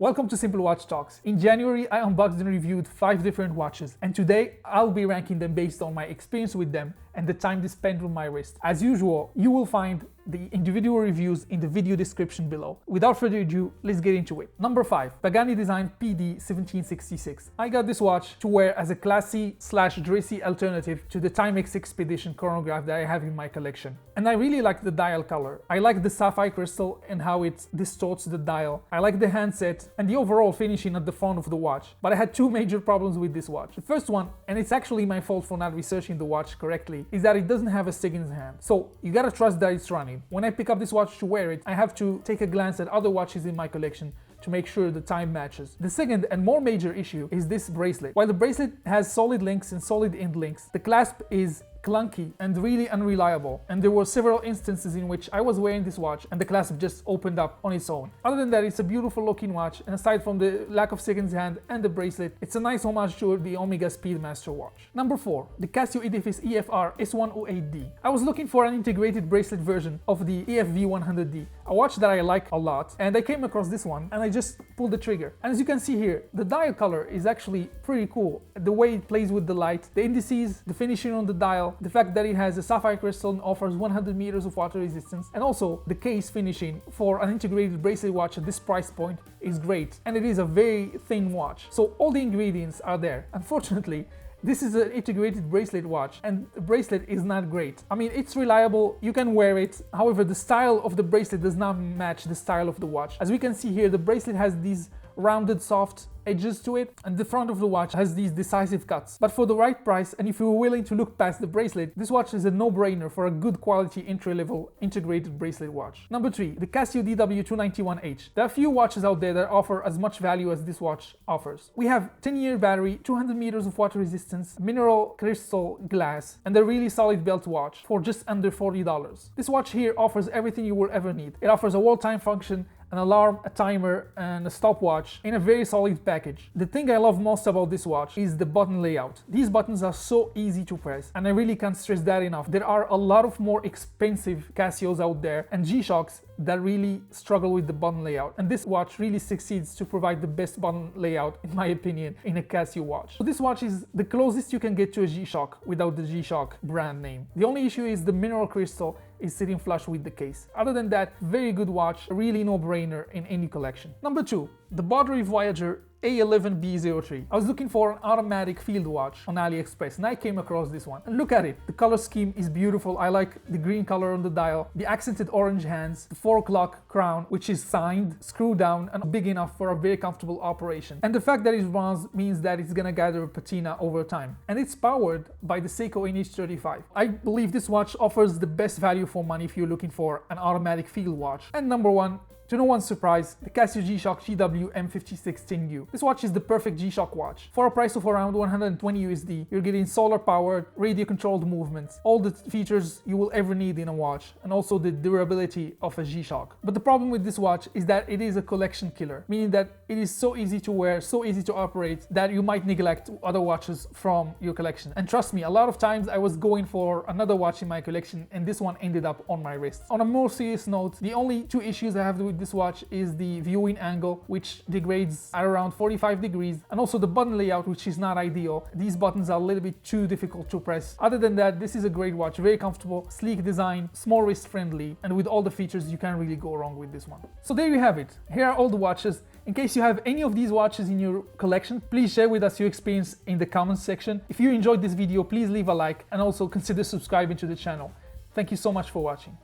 Welcome to Simple Watch Talks. In January, I unboxed and reviewed 5 different watches, and today I'll be ranking them based on my experience with them and the time they spent on my wrist. As usual, you will find the individual reviews in the video description below. Without further ado, let's get into it. Number 5, Pagani Design PD1766. I got this watch to wear as a classy/dressy alternative to the Timex Expedition chronograph that I have in my collection. And I really like the dial color. I like the sapphire crystal and how it distorts the dial. I like the handset and the overall finishing at the front of the watch. But I had 2 major problems with this watch. The first one, and it's actually my fault for not researching the watch correctly, is that it doesn't have a second hand. So you gotta trust that it's running. When I pick up this watch to wear it, I have to take a glance at other watches in my collection to make sure the time matches. The second and more major issue is this bracelet. While the bracelet has solid links and solid end links, the clasp is clunky and really unreliable, and there were several instances in which I was wearing this watch and the clasp just opened up on its own. Other than that, it's a beautiful looking watch, and aside from the lack of second hand and the bracelet, it's a nice homage to the Omega Speedmaster watch. Number 4, the Casio Edifice EFR S108D. I was looking for an integrated bracelet version of the EFV100D, a watch that I like a lot, and I came across this one and I just pulled the trigger. And as you can see here, the dial color is actually pretty cool. The way it plays with the light, the indices, the finishing on the dial, the fact that it has a sapphire crystal and offers 100 meters of water resistance, and also the case finishing for an integrated bracelet watch at this price point is great, and it is a very thin watch. So all the ingredients are there. Unfortunately, this is an integrated bracelet watch, and the bracelet is not great. I mean, it's reliable, you can wear it, however the style of the bracelet does not match the style of the watch. As we can see here, the bracelet has these rounded soft edges to it, and the front of the watch has these decisive cuts. But for the right price, and if you're willing to look past the bracelet, this watch is a no-brainer for a good quality entry-level integrated bracelet watch. Number 3, the Casio DW-291H. There are few watches out there that offer as much value as this watch offers. We have 10-year battery, 200 meters of water resistance, mineral crystal glass, and a really solid belt watch for just under $40. This watch here offers everything you will ever need. It offers a wall time function, an alarm, a timer, and a stopwatch in a very solid package. The thing I love most about this watch is the button layout. These buttons are so easy to press, and I really can't stress that enough. There are a lot of more expensive Casios out there and G-Shocks that really struggle with the button layout, and this watch really succeeds to provide the best button layout, in my opinion, in a Casio watch. So this watch is the closest you can get to a G-Shock without the G-Shock brand name. The only issue is the mineral crystal is sitting flush with the case. Other than that, very good watch, really no-brainer in any collection. Number 2, the Boderry Voyager A11B03. I was looking for an automatic field watch on AliExpress, and I came across this one. And look at it, the color scheme is beautiful. I like the green color on the dial, the accented orange hands, the 4 o'clock crown, which is signed, screwed down, and big enough for a very comfortable operation. And the fact that it's bronze means that it's gonna gather a patina over time. And it's powered by the Seiko NH35. I believe this watch offers the best value for money if you're looking for an automatic field watch. And number 1, to no one's surprise, the Casio G-Shock GW-M5610U. This watch is the perfect G-Shock watch. For a price of around 120 USD, you're getting solar-powered, radio-controlled movements, all the features you will ever need in a watch, and also the durability of a G-Shock. But the problem with this watch is that it is a collection killer, meaning that it is so easy to wear, so easy to operate, that you might neglect other watches from your collection. And trust me, a lot of times I was going for another watch in my collection, and this one ended up on my wrist. On a more serious note, the only 2 issues I have with this watch is the viewing angle, which degrades at around 45 degrees, and also the button layout, which is not ideal. These buttons are a little bit too difficult to press. Other than that, this is a great watch, very comfortable, sleek design, small wrist friendly, and with all the features you can't really go wrong with this one. So there you have it. Here are all the watches. In case you have any of these watches in your collection, please share with us your experience in the comments section. If you enjoyed this video, please leave a like and also consider subscribing to the channel. Thank you so much for watching.